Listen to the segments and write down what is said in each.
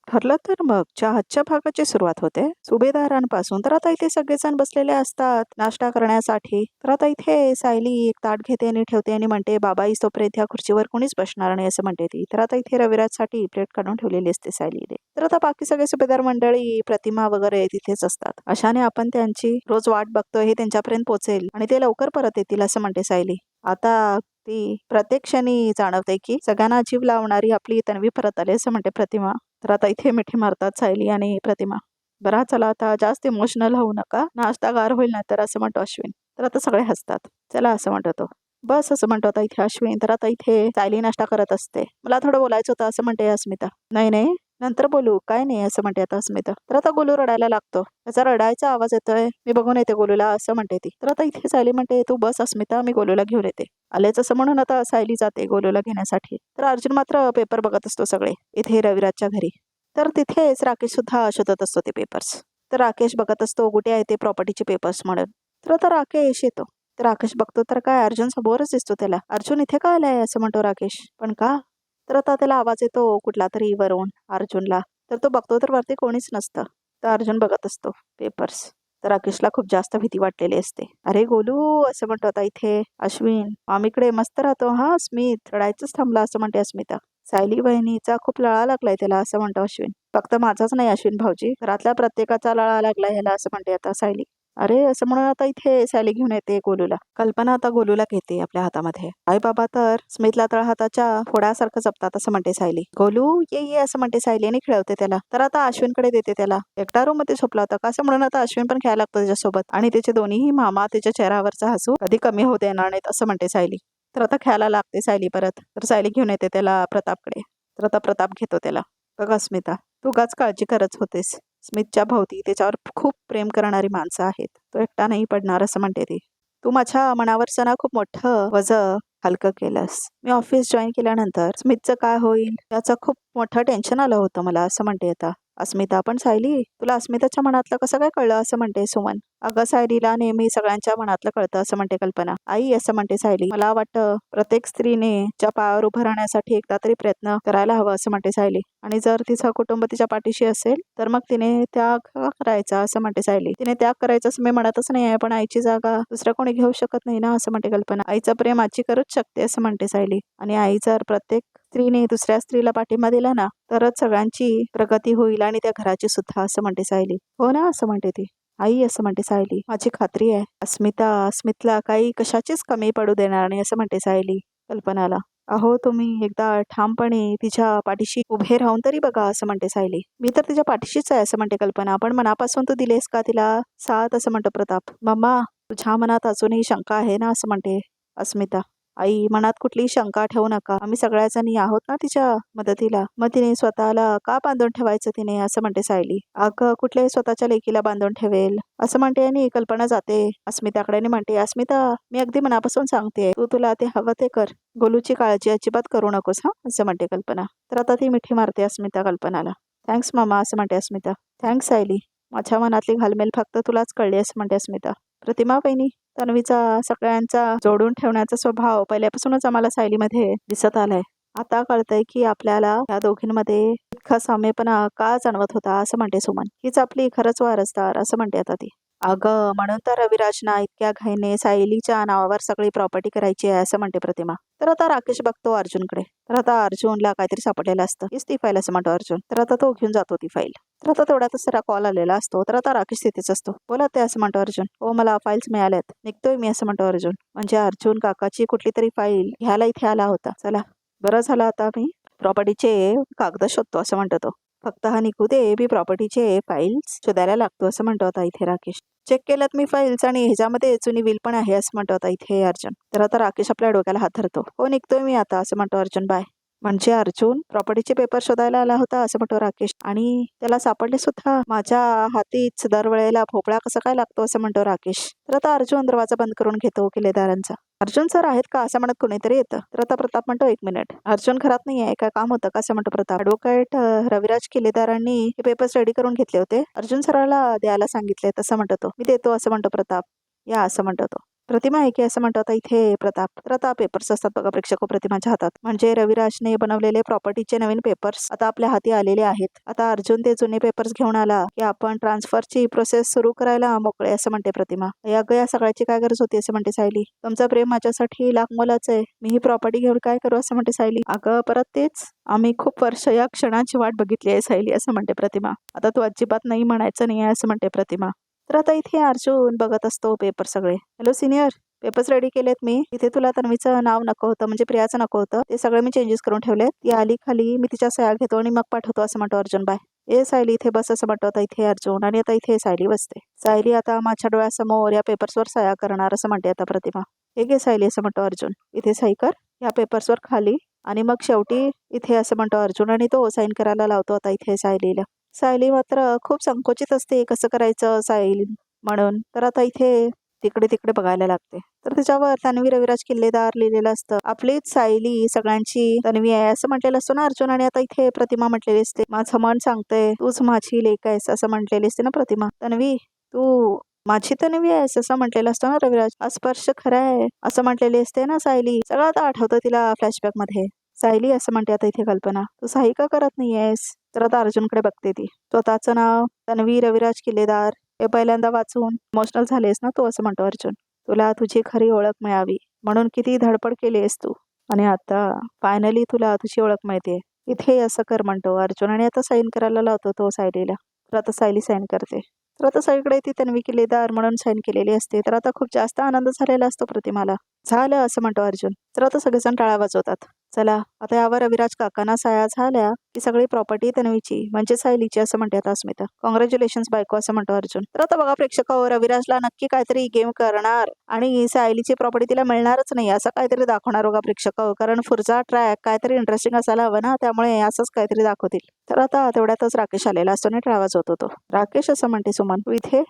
ठरलं तर मग चहाच्या भागाची सुरुवात होते सुभेदारांपासून. तर आता इथे सगळेजण बसलेले असतात नाश्ता करण्यासाठी. तर आता इथे सायली एक ताट घेते आणि ठेवते आणि म्हणते, बाबा तोपर्यंत ह्या खुर्चीवर कोणीच बसणार नाही असं म्हणते ती. तर आता इथे रविराजसाठी प्लेट काढून ठेवलेली असते सायलीने. तर आता बाकी सगळे सुभेदार मंडळी, प्रतिमा वगैरे तिथेच असतात. अशाने आपण त्यांची रोज वाट बघतोय हे त्यांच्यापर्यंत पोहोचेल आणि ते लवकर परत येतील असं म्हणते सायली. आता ती प्रत्येक क्षणी जाणवते की सगळ्यांना जीव लावणारी आपली तन्वी परत आली असं म्हणते प्रतिमा. तर आता इथे मिठी मारतात सायली आणि प्रतिमा. बरा चला आता जास्त इमोशनल होऊ नका, नाश्ता गार होईल ना तर असं म्हणतो अश्विन. तर आता सगळे हसतात. चला असं म्हणतो तो. बस असं म्हणतो आता इथे अश्विन. तर आता इथे सायली नाश्ता करत असते. मला थोडं बोलायचं होतं असं म्हणते अस्मिता. नाही नाही नंतर बोलू, काय नाही असं म्हणते आता अस्मिता. तर आता गोलू रडायला लागतो. त्याचा रडायचा आवाज येतोय. मी बघून येते गोलूला असं म्हणते ती. तर आता इथे सायली म्हणते, तू बस अस्मिता, मी गोलूला घेऊन येते. आलेच असं म्हणून आता सायली जाते गोलूला घेण्यासाठी. तर अर्जुन मात्र पेपर बघत असतो सगळे इथे रविराजच्या घरी. तर तिथेच राकेश सुद्धा शोधत असतो ते पेपर्स. तर राकेश बघत असतो कुठे आहे ते प्रॉपर्टीचे पेपर्स म्हणून. तर आता राकेश येतो. तर राकेश बघतो तर काय अर्जुन समोरच दिसतो त्याला. अर्जुन इथे का आलाय असं म्हणतो राकेश. पण का? तर आता त्याला आवाज येतो कुठला तरी वरून अर्जुनला. तर तो बघतो तर वरती कोणीच नसतं. तर अर्जुन बघत असतो पेपर्स. तर राकेशला खूप जास्त भीती वाटलेली असते. अरे गोलू असं म्हणतो आता इथे अश्विन. आम्हीकडे मस्त राहतो हा स्मित, रडायचंच थांबला असं म्हणते अस्मिता. सायली बहिणीचा खूप लळा लागलाय त्याला असं म्हणतो अश्विन. फक्त माझाच नाही अश्विन भाऊजी, घरातल्या प्रत्येकाचा लळा लागलाय ह्याला असं म्हणते आता सायली. अरे असं म्हणून आता इथे सायली घेऊन येते गोलूला. कल्पना आता गोलूला घेते आपल्या हातामध्ये. आई बाबा तर स्मितला तळहाताच्या फोडासारखं जपतात असं म्हणते सायली. गोलू ये ये असं म्हणते सायली आणि खेळवते त्याला. तर आता अश्विनकडे देते त्याला. एकटा रूम मध्ये झोपला होता का असं म्हणून आता अश्विन पण खेळायला लागतो त्याच्यासोबत. आणि त्याचे दोन्हीही मामा त्याच्या चेहऱ्यावरचा हसू कधी कमी होऊ देणार नाहीत असं म्हणते सायली. तर आता खेळायला लागते सायली परत. तर सायली घेऊन येते त्याला प्रतापकडे. तर आता प्रताप घेतो त्याला. बघा स्मिता, तू उगाच काळजी करत होतेस. स्मितच्या भोवती त्याच्यावर खूप प्रेम करणारी माणसं आहेत. तो एकटा नाही पडणार असं म्हणते ती. तू माझ्या मनावरचं ना खूप मोठं वजन हलकं केलंस. मी ऑफिस जॉईन केल्यानंतर स्मितचं काय होईल त्याचं खूप मोठं टेन्शन आलं होतं मला असं म्हणते आता अस्मिता. पण सायली, तुला अस्मिताच्या मनातलं कसं काय कळलं असं म्हणते सुमन. अगं सायलीला नेहमी सगळ्यांच्या मनातलं कळतं असं म्हणते कल्पना. आई असं म्हणते सायली. मला वाटतं प्रत्येक स्त्रीने च्या पायावर उभं राहण्यासाठी एकदा तरी प्रयत्न करायला हवं असं म्हणते सायली. आणि जर तिचं कुटुंब तिच्या पाठीशी असेल तर मग तिने त्याग का करायचा असं म्हणते सायली. तिने त्याग करायचं असं मी म्हणतच नाही आहे, पण आईची जागा दुसरं कोणी घेऊ शकत नाही ना असं म्हणते कल्पना. आईचं प्रेम आजी करूच शकते असं म्हणते सायली. आणि आई जर प्रत्येक स्त्रीने दुसऱ्या स्त्रीला पाठिंबा दिला ना तरच सगळ्यांची प्रगती होईल आणि त्या घराची सुद्धा असं म्हणते सायली. हो ना असं म्हणते ती. आई असं म्हणते सायली. माझी खात्री आहे अस्मिता स्मितला काही कशाचीच कमी पडू देणार नाही असं म्हणते सायली कल्पनाला. अहो तुम्ही एकदा ठामपणे तिच्या पाठीशी उभे राहून तरी बघा असं म्हणते सायली. मी तर तिच्या पाठीशीच आहे असं म्हणते कल्पना. पण मनापासून तू दिलेस का तिला साथ असं म्हणतो प्रताप. मम्मा तुझ्या मनात अजूनही शंका आहे ना असं म्हणते अस्मिता. आई मनात कुठलीही शंका ठेवू नका, आम्ही सगळ्याजणी आहोत ना तिच्या मदतीला. मग तिने स्वतःला का बांधून ठेवायचं तिने असं म्हणते सायली. अगं कुठल्याही स्वतःच्या लेकीला बांधून ठेवेल असं म्हणते आणि कल्पना जाते अस्मिताकडे आणि म्हणते, अस्मिता मी अगदी मनापासून सांगते तू तुला ते हवं ते कर. गोलूची काळजी अजिबात करू नकोस हा असं म्हणते कल्पना. तर आता ती मिठी मारते अस्मिता कल्पनाला. थँक्स मामा असं म्हणते अस्मिता. थँक्स सायली, माझ्या मनातली घालमेल फक्त तुलाच कळली असं म्हणते अस्मिता. प्रतिमा वहिनी, तन्वीचा सगळ्यांचा जोडून ठेवण्याचा स्वभाव पहिल्यापासूनच आम्हाला सायलीमध्ये दिसत आलाय. आता कळतंय की आपल्याला या दोघींमध्ये इतका साम्यपणा का जाणवत होता असं म्हणते सुमन. हीच आपली खरंच वारसदार असं म्हणते आता ती. अगं म्हणून तर रविराजना इतक्या घाईने सायलीच्या नावावर सगळी प्रॉपर्टी करायची आहे असं म्हणते प्रतिमा. तर आता राकेश बघतो अर्जुनकडे. तर आता अर्जुनला काहीतरी सापडलेलं असतं. हीच ती फाईल असं म्हणतो अर्जुन. तर आता तो घेऊन जातो ती फाईल. तर आता तेवढ्यातच जरा कॉल आलेला असतो. तर आता राकेश तिथेच असतो. बोला ते असं म्हणतो अर्जुन. हो मला फाईल्स मिळाल्यात, निघतोय मी असं म्हणतो अर्जुन. म्हणजे अर्जुन काकाची कुठली तरी फाईल घ्यायला इथे आला होता. चला बरं झालं आता मी प्रॉपर्टीचे कागद शोधतो असं म्हणतो तो. फक्त हा निघू दे, मी प्रॉपर्टीचे फाईल्स शोधायला लागतो असं म्हणतो आता इथे राकेश. चेक केल्यात मी फाईल्स आणि ह्याच्यामध्ये जुनी बिल पण आहे असं म्हणतो आता इथे अर्जुन. तर आता राकेश आपल्या डोक्याला हात धरतो. हो निघतोय मी आता असं म्हणतो अर्जुन. बाय. म्हणजे अर्जुन प्रॉपर्टीचे पेपर शोधायला आला होता असं म्हणतो राकेश. आणि त्याला सापडले सुद्धा. माझ्या हातीच दरवेळेला भोपळा कसा काय लागतो असं म्हणतो राकेश. तर आता अर्जुन दरवाजा बंद करून घेतो किल्लेदारांचा. अर्जुन सर आहेत का असं म्हणत कोणीतरी येतं. तर आता प्रताप म्हणतो एक मिनिट. अर्जुन घरात नाही आहे, काय काम होतं का असं म्हणतो प्रताप. ॲडव्होकेट रविराज किल्लेदारांनी हे पेपर्स रेडी करून घेतले होते, अर्जुन सराला द्यायला सांगितले तसं म्हणतो तो. मी देतो असं म्हणतो प्रताप. या असं म्हणतो तो. प्रतिमा आहे की असं म्हणतो आता इथे प्रताप. तर आता पेपर्स असतात बघा प्रेक्षक प्रतिमाच्या हातात. म्हणजे रविराजने बनवलेले प्रॉपर्टीचे नवीन पेपर्स आता आपल्या हाती आलेले आहेत. आता अर्जुन ते जुने पेपर्स घेऊन आला की आपण ट्रान्सफरची प्रोसेस सुरू करायला मोकळे असं म्हणते प्रतिमा. या सगळ्याची काय गरज होती असं म्हणते सायली. तुमचं प्रेम माझ्यासाठी लाख मोलाचं आहे. मी ही प्रॉपर्टी घेऊन काय करू असं म्हणते सायली. अगं परत तेच, आम्ही खूप वर्ष या क्षणाची वाट बघितली आहे सायली असं म्हणते प्रतिमा. आता तू अजिबात नाही म्हणायचं नाही आहे असं म्हणते प्रतिमा. तर आता इथे अर्जुन बघत असतो पेपर सगळे. हॅलो सिनियर, पेपर्स रेडी केलेत मी. इथे तुला तन्वीचं नाव नको होतं, म्हणजे प्रियाचं नको होतं, ते सगळे मी चेंजेस करून ठेवलेत. ती आली खाली, मी तिच्या सह्या घेतो आणि मग पाठवतो असं म्हणतो अर्जुन. बाय. ए सायली इथे बस असं म्हणतो आता इथे अर्जुन. आणि आता इथे सायली बसते. सायली आता माझ्या डोळ्यासमोर या पेपर्सवर सह्या करणार असं म्हणते आता प्रतिमा. हे घे सायली असं म्हणतो अर्जुन. इथे सही कर या पेपर्सवर खाली. आणि मग शेवटी इथे असं म्हणतो अर्जुन आणि तो साईन करायला लावतो आता इथे सायलीला. सायली मात्र खूप संकोचित असते कसं करायचं सायली म्हणून. तर आता इथे तिकडे तिकडे बघायला लागते. तर त्याच्यावर तन्वी रविराज किल्लेदार लिहिलेलं असतं. आपलीच सायली सगळ्यांची तन्वी आहे असं म्हटलेलं असतं ना अर्जुन. आणि आता इथे प्रतिमा म्हटलेली असते, माझं मन सांगतंय तूच माझी लेक आहेस असं म्हटलेली असते ना प्रतिमा. तन्वी तू माझी तन्वी आहेस असं म्हटलेलं असतं ना रविराज. अस्पर्श खरा आहे असं म्हटलेली असते ना सायली. सगळं आता आठवतं तिला फ्लॅशबॅक मध्ये. सायली असं म्हणते आता इथे कल्पना, तू सही का करत नाहीयेस. तर आता अर्जुनकडे बघते ती. स्वतःचं नाव तन्वी रविराज किल्लेदार हे पहिल्यांदा वाचून इमोशनल झालेस ना तू असं म्हणतो अर्जुन. तुला तुझी खरी ओळख मिळावी म्हणून किती धडपड केलीस तू, आणि आता फायनली तुला तुझी ओळख मिळते. इथे असं कर म्हणतो अर्जुन. आणि आता साईन करायला लावतो तो सायलीला. तर आता सायली साईन करते. तर आता सगळीकडे ती तन्वी किल्लेदार म्हणून साईन केलेली असते. तर आता खूप जास्त आनंद झालेला असतो प्रतिमाला. झालं असं म्हणतो अर्जुन. तर आता सगळेजण टाळ्या वाजवतात. चला आता यावर रविराज काकांना सह्या झाल्या की सगळी प्रॉपर्टी तन्वीची म्हणजे सायलीची असं म्हणते आता अस्मिता. कॉंग्रॅच्युलेशन्स बायको असं म्हणतो अर्जुन. तर आता बघा प्रेक्षकावर रविराजला नक्की काहीतरी गेम करणार आणि सायलीची प्रॉपर्टी तिला मिळणारच नाही असं काहीतरी दाखवणार बघा प्रेक्षकावर. कारण पुढचा ट्रॅक काहीतरी इंटरेस्टिंग असायला हवं ना, त्यामुळे असंच काहीतरी दाखवतील. तर आता तेवढ्यातच राकेश आलेला असतो आणि टाळा वाजवतो तो. राकेश असं म्हणते सुमन, तू इथे.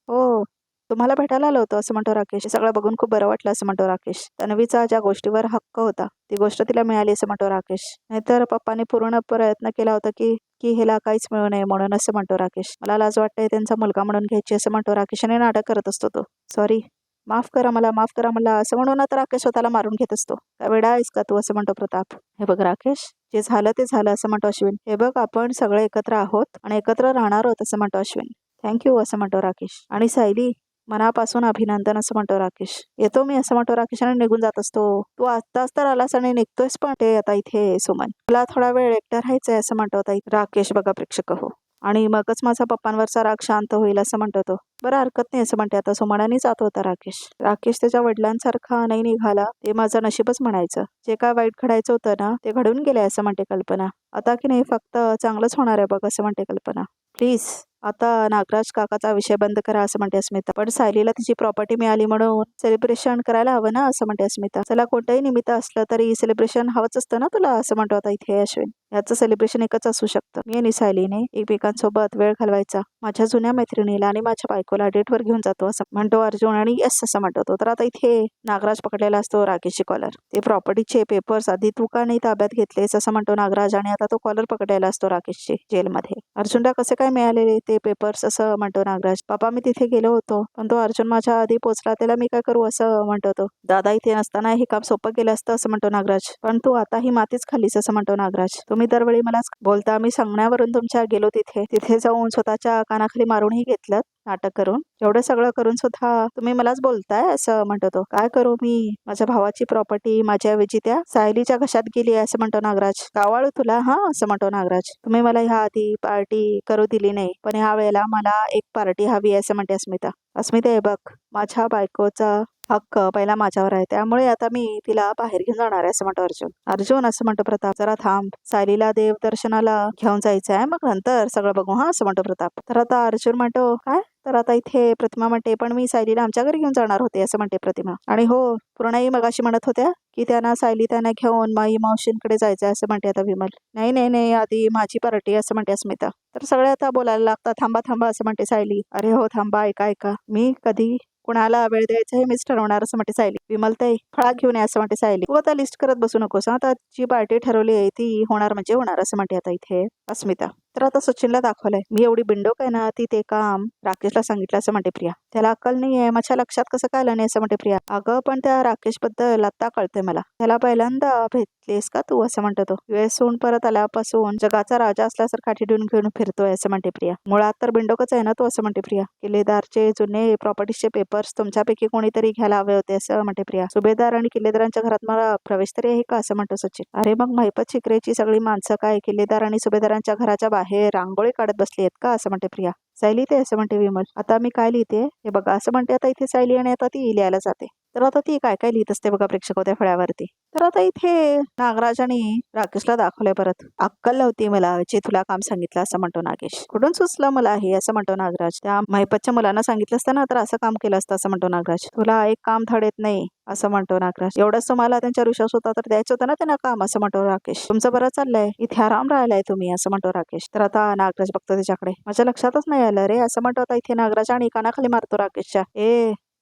हो तुम्हाला भेटायला आलं होतं असं म्हणतो राकेश. सगळं बघून खूप बरं वाटलं असं म्हणतो राकेश. तन्वीचा ज्या गोष्टीवर हक्क होता ती गोष्ट तिला मिळाली असं म्हणतो राकेश. नाहीतर पप्पाने पूर्ण प्रयत्न केला होता की की हिला काहीच मिळू नये म्हणून असं म्हणतो राकेश. मला लाज वाटतंय त्यांचा मुलगा म्हणून घ्यायची असं म्हणतो राकेश. आणि नाटक करत असतो तो. सॉरी, माफ करा मला असं म्हणून आता राकेश स्वतःला मारून घेत असतो. काय वेडा आहेस का तू असं म्हणतो प्रताप. हे बघ राकेश, जे झालं ते झालं असं म्हणतो अश्विन. हे बघ आपण सगळे एकत्र आहोत आणि एकत्र राहणार आहोत असं म्हणतो अश्विन. थँक्यू असं म्हणतो राकेश. आणि सायली मनापासून अभिनंदन असं म्हणतो राकेश. येतो मी असं म्हणतो राकेश आणि निघून जात असतो. तू आत्ताच तर आलास आणि निघतोयस पण ते आता इथे सुमन. मला थोडा वेळ एकटा राहायचंय असं म्हणतो आता राकेश बघा प्रेक्षक हो. आणि मगच माझा पप्पांवरचा राग शांत होईल असं म्हणतो तो. बरं हरकत नाही असं म्हणते आता सुमनाने जात होता राकेश. राकेश त्याच्या वडिलांसारखा नाही निघाला ते माझं नशीबच म्हणायचं. जे काय वाईट घडायचं होतं ना ते घडून गेलंय असं म्हणते कल्पना. आता की नाही फक्त चांगलंच होणार आहे बघ असं म्हणते कल्पना. प्लीज आता नागराज काकाचा विषय बंद करा असं म्हणते अस्मिता. पण सायलीला तिची प्रॉपर्टी मिळाली म्हणून सेलिब्रेशन करायला हवं ना असं म्हणते अस्मिता. चला कोणतंही निमित्त असलं तरी सेलिब्रेशन हवंच असतं ना तुला असं म्हणतो आता इथे अश्विन. याचं सेलिब्रेशन एकच असू शकतं, मी आणि सायलीने एकमेकांसोबत वेळ घालवायचा. माझ्या जुन्या मैत्रिणीला आणि माझ्या बायकोला डेटवर घेऊन जातो असं म्हणतो अर्जुन. आणि यस असं म्हणतो तो. तर आता इथे नागराज पकडलेला असतो राकेशची कॉलर. ते प्रॉपर्टीचे पेपर्स आधी तू का नाही ताब्यात घेतलेस असं म्हणतो नागराज. आणि आता तो कॉलर पकडलेला असतो राकेशची जेलमध्ये. अर्जुनला कसे काय मिळालेले ते पेपर्स असं म्हणतो नागराज. पापा मी तिथे गेलो होतो पण तो अर्जुन माझ्या आधी पोहोचला, त्याला मी काय करू असं म्हणतो तो. दादा इथे नसताना हे काम सोपं केलं असतं असं म्हणतो नागराज. पण तू आता ही मातीच खाल्लीस असं म्हणतो नागराज. तुम्ही दरवेळी मलाच बोलता, मी सांगण्यावरून तुमच्या गेलो तिथे जाऊन स्वतःच्या कानाखाली मारूनही घेतलं नाटक करून. एवढं सगळं करून सुद्धा तुम्ही मलाच बोलताय असं म्हणतो तो. काय करू मी, माझ्या भावाची प्रॉपर्टी माझ्या ऐवजी त्या सायलीच्या घशात गेली असं म्हणतो नागराज. कावाळू तुला हा असं म्हणतो नागराज. तुम्ही मला ह्या आधी पार्टी करू दिली नाही पण ह्या वेळेला मला एक पार्टी हवी असं म्हणते अस्मिता. अस्मिता हे बघ, माझ्या बायकोचा हक्क पहिला माझ्यावर आहे, त्यामुळे आता मी तिला बाहेर घेऊन जाणार आहे असं म्हणतो अर्जुन. अर्जुन असं म्हणतो प्रताप. जरा थांब, सायलीला देवदर्शनाला घेऊन जायचं आहे मग नंतर सगळं बघू हा असं म्हणतो प्रताप. तर आता अर्जुन म्हणतो काय. तर आता इथे प्रतिमा म्हणते पण मी सायलीला आमच्या घरी घेऊन जाणार होते असं म्हणते प्रतिमा. आणि हो पूर्णाई मगाशी म्हणत होत्या की त्यांना सायली त्यांना घेऊन माई मावशींकडे जायचं असं म्हणते आता विमल. नाही नाही नाही आधी माझी पार्टी असं म्हणते अस्मिता. तर सगळे आता बोलायला लागतात. थांबा थांबा असं म्हणते सायली. अरे हो थांबा, ऐका मी कधी कुणाला वेळ द्यायचा हे मीच ठरवणार असं म्हणते सायली. विमल ताई फळा घेऊन या असं म्हणते सायली. तू आता लिस्ट करत बसू नकोस, आता जी पार्टी ठरवली आहे ती होणार म्हणजे होणार असं म्हणते आता इथे अस्मिता. तर आता सचिनला दाखवलंय मी एवढी बिंडोक आहे ना, ती ते काम राकेशला सांगितलं असं म्हणते प्रिया. त्याला अक्कल नाहीये, माझ्या लक्षात कसं काय आलं नाही असं म्हणते प्रिया. अगं पण त्या राकेश बद्दल आता कळतंय मला. त्याला पहिल्यांदा भेटलेस का तू असं म्हणतो तो. वेळसून परत आल्यापासून जगाचा राजा असल्यासारखा ॲटिट्यूड घेऊन फिरतोय असं म्हणते प्रिया. मुळात तर बिंडोकच आहे ना तो असं म्हणते प्रिया. किल्लेदारचे जुने प्रॉपर्टीचे पेपर्स तुमच्यापैकी कोणीतरी घ्यायला हवे होते असं म्हणते प्रिया. सुभेदार आणि किल्लेदारांच्या घरात मला प्रवेश तरी आहे का असं म्हणतो सचिन. अरे मग महिपत शिकरेची सगळी माणसं काय किल्लेदार आणि सुभेदारांच्या घराच्या बाहेर रांगोळी काढत बसली आहेत का असं म्हणते प्रिया. सायली ते असं म्हणते विमल. आता मी काय लिहिते हे बघा असं म्हणते आता इथे सायली आणि आता ती लिहायला जाते. तर आता ती काय काय लिहित असते बघा प्रेक्षक त्या फळ्यावरती. तर आता इथे नागराजाने राकेशला दाखवलंय परत. अक्कल नव्हती मला जे तुला काम सांगितलं असं म्हणतो नागेश. कुठून सुचलं मला हे असं म्हणतो नागराज. त्या महिपतच्या मुलांना सांगितलं असतं ना तर असं काम केलं असतं असं म्हणतो नागराज. तुला एक काम धड येत नाही असं म्हणतो नागराज. एवढंच तुम्हाला त्यांच्या विश्वास होता तर द्यायचं होतं ना त्यांना काम असं म्हणतो राकेश. तुमचं बरं चाललंय इथे आराम राहिलाय तुम्ही असं म्हणतो राकेश. तर आता नागराज बघतो त्याच्याकडे. माझ्या लक्षातच नाही आलं रे असं म्हणतो आता इथे नागराज आणि कानाखाली मारतो राकेशच्या.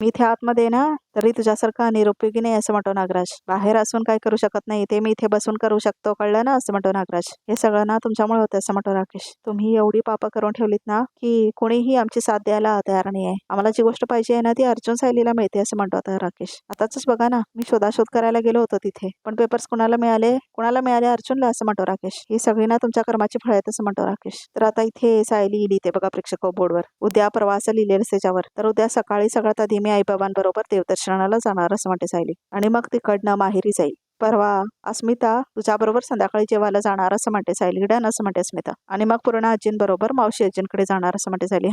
मी इथे आतमध्ये ना तरी तुझ्यासारखा निरुपयोगी नाही असं म्हणतो नागराज. बाहेर असून काय करू शकत नाही ते मी इथे बसून करू शकतो कळलं ना असं म्हणतो नागराज. हे सगळं ना तुमच्यामुळे होतं असं म्हणतो राकेश. तुम्ही एवढी पापं करून ठेवलीत ना की कोणीही आमची साथ द्यायला तयार नाही आहे. आम्हाला जी गोष्ट पाहिजे आहे ना ती अर्जुन सायलीला मिळते असं म्हणतो आता राकेश. आताच बघा ना मी शोधाशोध करायला गेलो होतो तिथे पण पेपर्स कुणाला मिळाले अर्जुनला असं म्हणतो राकेश. ही सगळी ना तुमच्या कर्माची फळ आहेत असं म्हणतो राकेश. तर आता इथे सायली लिहिते बघा प्रेक्षक बोर्डवर. उद्या प्रवास लिहिलेलं त्याच्यावर. तर उद्या सकाळी सगळ्यात आधी मी आईबाबांबरोबर देवदर्शनाला जाणार असं म्हणते सायली. आणि मग तिकडनं माहेरी जाईल. परवा अस्मिता तुझ्याबरोबर संध्याकाळी जेवायला जाणार असं म्हणते सायली. डन असं म्हणते अस्मिता. आणि मग पूर्ण आजींबरोबर मावशी आजींकडे जाणार असं म्हणते सायली.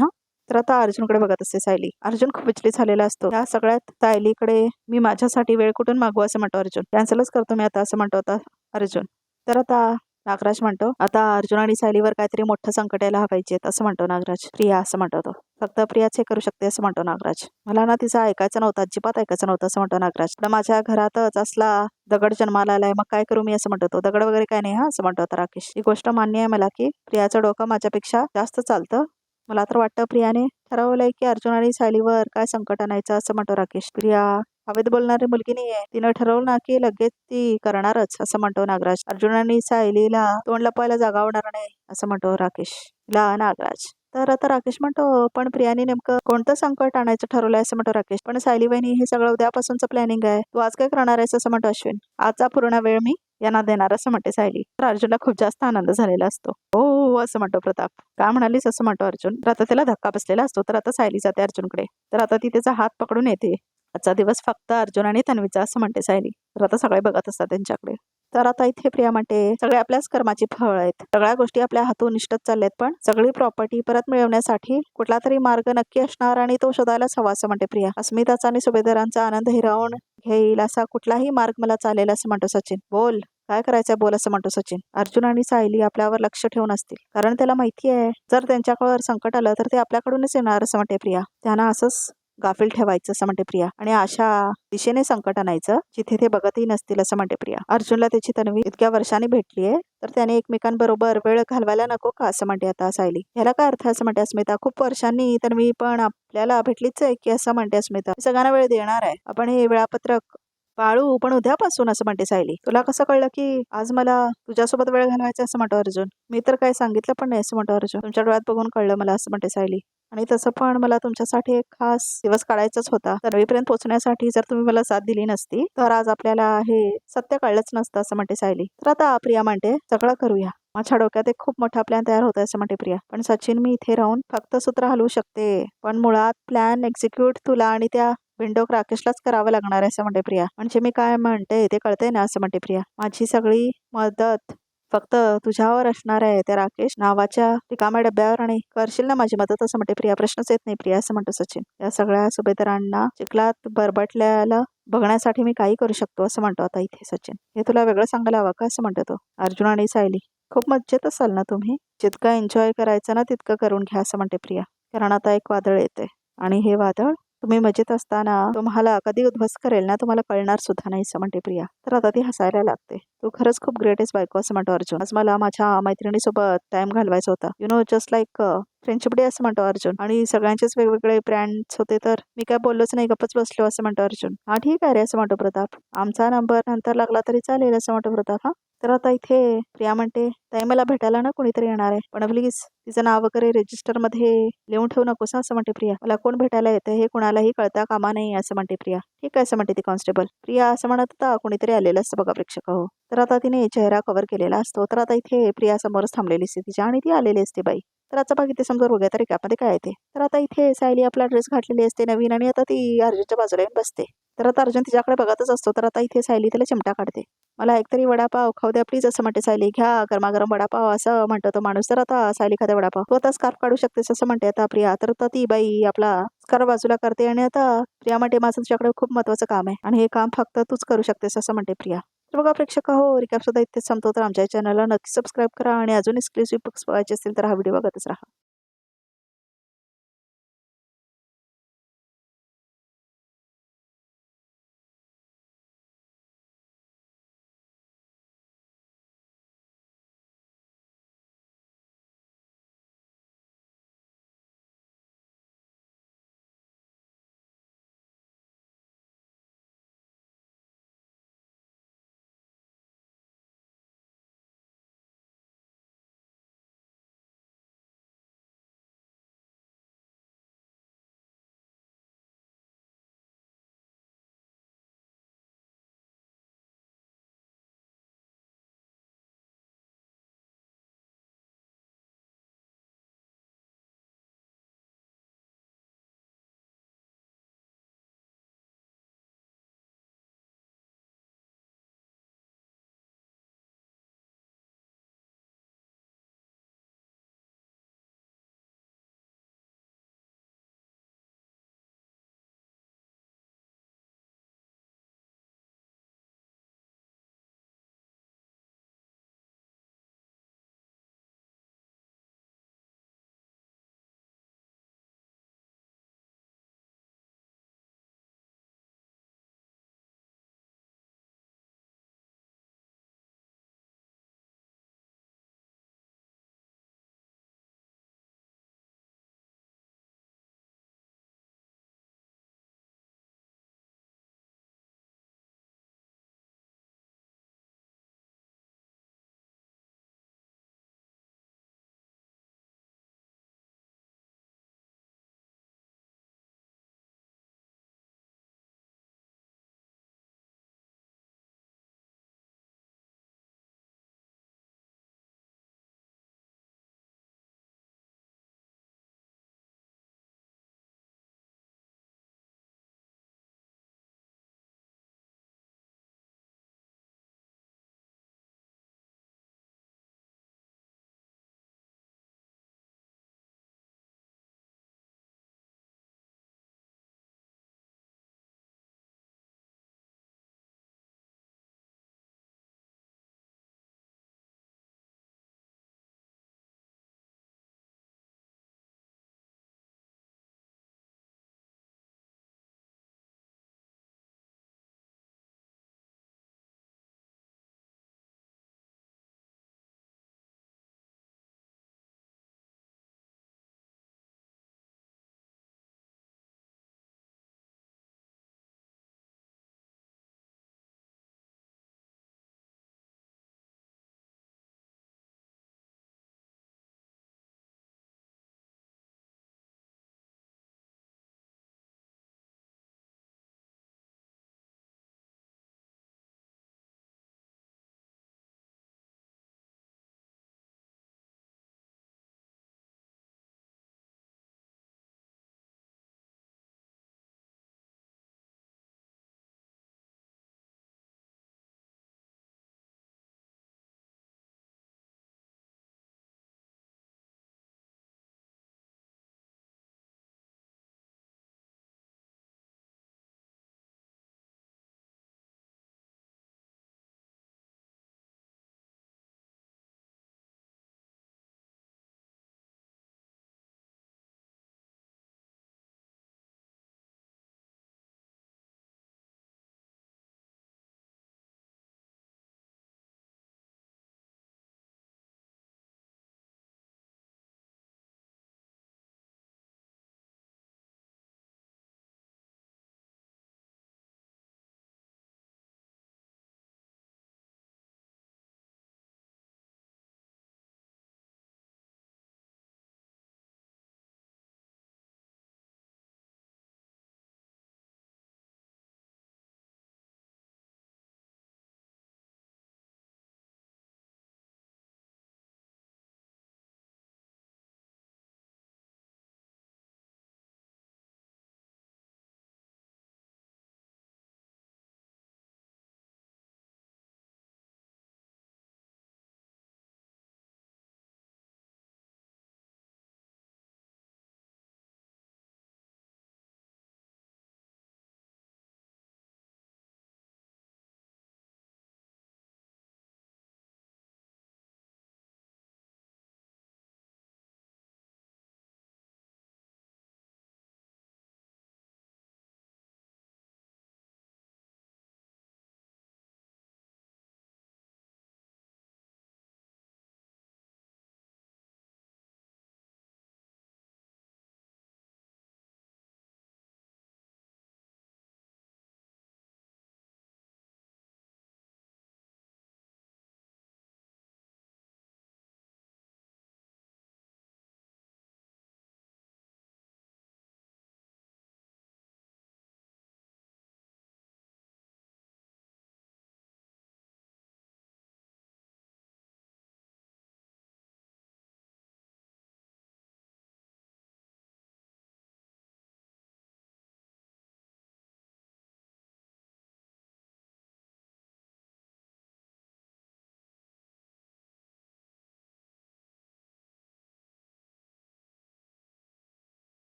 तर आता अर्जुनकडे बघत असते सायली. अर्जुन खूप विचलित झालेला असतो. या सगळ्यात सायलीकडे मी माझ्यासाठी वेळ कुठून मागू असं म्हणतो अर्जुन. कॅन्सलच करतो मी आता असं म्हणतो आता अर्जुन. तर आता नागराज म्हणतो आता अर्जुन आणि सायलीवर काहीतरी मोठं संकट यायला पाहिजेत असं म्हणतो नागराज. प्रिया असं म्हणतो तो. फक्त प्रियाच हे करू शकते असं म्हणतो नागराज. मला ना तिचं ऐकायचं नव्हतं अजिबात ऐकायचं नव्हतं असं म्हणतो नागराज. पण माझ्या घरातच असला दगड जन्माला आलाय मग काय करू मी असं म्हणतो तो. दगड वगैरे काय नाही हा असं म्हणतो आता राकेश. ही गोष्ट मान्य आहे मला की प्रियाचं डोकं माझ्यापेक्षा जास्त चालतं. मला तर वाटतं प्रियाने ठरवलंय की अर्जुन आणि सायलीवर काय संकट आणायचं असं म्हणतो राकेश. प्रिया हवेत बोलणारी मुलगी नाहीये. तिनं ठरवलं ना की लगेच ती करणारच असं म्हणतो नागराज. अर्जुन आणि सायलीला तोंड लपवायला जागा होणार नाही असं म्हणतो राकेश. ला नागराज. तर आता राकेश म्हणतो पण प्रियाने नेमकं कोणतं संकट आणायचं ठरवलंय असं म्हणतो राकेश. पण सायली वहिनी हे सगळं उद्यापासूनचं प्लॅनिंग आहे. तू आज काय करणार आहेस असं म्हणतो अश्विन. आजचा पूर्ण वेळ मी यांना देणार असं म्हणते सायली. तर अर्जुनला खूप जास्त आनंद झालेला असतो. हो असं म्हणतो प्रताप. काय म्हणालीस असं म्हणतो अर्जुन. तर आता त्याला धक्का बसलेला असतो. तर आता सायली जाते अर्जुनकडे. तर आता ती त्याचा हात पकडून येते. आजचा दिवस फक्त अर्जुन आणि तन्वीचा असं म्हणते सायली. तर आता सगळे बघत असतात त्यांच्याकडे. तर आता इथे प्रिया म्हणते सगळे आपल्याच कर्माची फळ आहेत. सगळ्या गोष्टी आपल्या हातून निष्ठच चालल्यात पण सगळी प्रॉपर्टी परत मिळवण्यासाठी कुठला तरी मार्ग नक्की असणार आणि तो शोधायलाच हवा असं म्हणते प्रिया. अस्मिताचा आणि सुभेदारांचा आनंद हिरावून घेईल असा कुठलाही मार्ग मला चालेल असं म्हणतो सचिन. बोल काय करायचंय बोल असं म्हणतो सचिन. अर्जुन आणि सायली आपल्यावर लक्ष ठेवून असतील कारण त्याला माहिती आहे जर त्यांच्याकडे संकट आलं तर ते आपल्याकडूनच येणार असं म्हणते प्रिया. त्यांना असंच गाफील ठेवायचं असं म्हणते प्रिया आणि अशा दिशेने संकट आणायचं जिथे ते बघतही नसतील असं म्हणते प्रिया. अर्जुनला त्याची तन्वी इतक्या वर्षांनी भेटलीये तर त्याने एकमेकांबरोबर वेळ घालवायला नको का असं म्हणते आता सायली. ह्याला काय अर्थ असं म्हणते अस्मिता. खूप वर्षांनी तन्वी पण आपल्याला भेटलीच आहे की असं म्हणते अस्मिता. सगळ्यांना वेळ देणार आहे आपण हे वेळापत्रक पाळू पण उद्यापासून असं म्हणते सायली. तुला कसं कळलं की आज मला तुझ्यासोबत वेळ घालवायचा असं म्हणतो अर्जुन. मी तर काही सांगितलं पण नाही असं म्हणतो अर्जुन. तुमच्या डोळ्यात बघून कळलं मला असं म्हणते सायली. आणि तसं पण मला तुमच्यासाठी एक खास दिवस काढायचाच होता. तन्वीपर्यंत पोहोचण्यासाठी जर तुम्ही मला साथ दिली नसती तर आज आपल्याला हे सत्य कळलंच नसतं असं म्हणते सायली. तर आता प्रिया म्हणते सगळं करूया. माझ्या डोक्यात एक खूप मोठा प्लॅन तयार होतोय असं म्हणते प्रिया. पण सचिन मी इथे राहून फक्त सूत्र हलवू शकते पण मुळात प्लॅन एक्झिक्यूट तुला आणि त्या बिंडोक राकेशलाच करावं लागणार आहे असं म्हणते प्रिया. म्हणजे मी काय म्हणते ते कळतंय ना असं म्हणते प्रिया. माझी सगळी मदत फक्त तुझ्यावर असणार आहे त्या राकेश नावाच्या रिकाम्या डब्यावर आणि करशील ना माझी मदत असं म्हणते प्रिया. प्रश्नच येत नाही प्रिया असं म्हणतो सचिन. या सगळ्या सुभेदारांना चिखलात बरबटल्याला बघण्यासाठी मी काही करू शकतो असं म्हणतो आता इथे सचिन. हे तुला वेगळं सांगायला हवं का असं म्हणतो तो. अर्जुन आणि सायली खूप मज्जेत असाल ना तुम्ही. जितकं एन्जॉय करायचं ना तितकं करून घ्या असं म्हणते प्रिया. कारण आता एक वादळ येते आणि हे वादळ तुम्ही मजेत असताना तुम्हाला कधी उद्ध्वस्त करेल ना तुम्हाला कळणार सुद्धा नाही असं म्हणते प्रिया. तर आता ती हसायला लागते. तू खरंच खूप ग्रेट आहेस बायको असं म्हणतो अर्जुन. आज मला माझ्या मैत्रिणीसोबत टाइम घालवायचा होता. You know just like friendship day असं म्हणतो अर्जुन. आणि सगळ्यांचेच वेगवेगळे ब्रँड्स होते तर मी काय बोललोच नाही, गप्पच बसलो असं म्हणतो अर्जुन. हा ठीक आहे रे असं म्हणतो प्रताप. आमचा नंबर नंतर लागला तरी चालेल असं म्हणतो प्रताप. हा तर आता इथे प्रिया म्हणते, ताई मला भेटायला ना कोणीतरी येणार आहे, पण प्लीज तिचं नाव वगैरे रजिस्टर मध्ये लिहून ठेवू नकोस असं म्हणते प्रिया. मला कोण भेटायला येते हे कुणालाही कळता कामा नाही असं म्हणते प्रिया. ठीक आहे असं म्हणते ती कॉन्स्टेबल. प्रिया असं म्हणत होता कोणीतरी आलेलं असतं बघा प्रेक्षक हो. तर आता तिने चेहरा कव्हर केलेला असतो. तर आता इथे प्रिया समोरच थांबलेली असते तिच्या आणि ती आलेली असते बाई. तर आजचा भाग इथे समजून बघूया तर रिकामध्ये काय येते. तर आता इथे सायली आपला ड्रेस घातलेली असते नवीन आणि आता ती अर्जुनच्या बाजूला येऊन बसते. तर आता अर्जुन तिच्याकडे बघतच असतो. तर आता इथे सायली त्याला चिमटा काढते. मला एकतरी वडापाव खाऊ द्या प्लीज असं म्हणते सायली. घ्या गरमागरम वडापाव असं म्हणतो तो माणूस. तर आता सायली खाते वडापाव. तू आता स्कार्फ काढू शकतेस असं म्हणते आता प्रिया. तर आता ती बाई आपला स्कार्फ बाजूला करते आणि आता प्रिया म्हणते माझं तुझ्याकडे खूप महत्वाचं काम आहे आणि हे काम फक्त तूच करू शकतेस असं म्हणते प्रिया. तर बघा प्रेक्षक हो, रिकॅप सुद्धा इथेच संपतो. तर आमच्या चॅनलला नक्की सबस्क्राईब करा आणि अजून एक्सक्लुसिव्ह बुक्स बघायचे असतील तर हा व्हिडिओ बघतच राहा.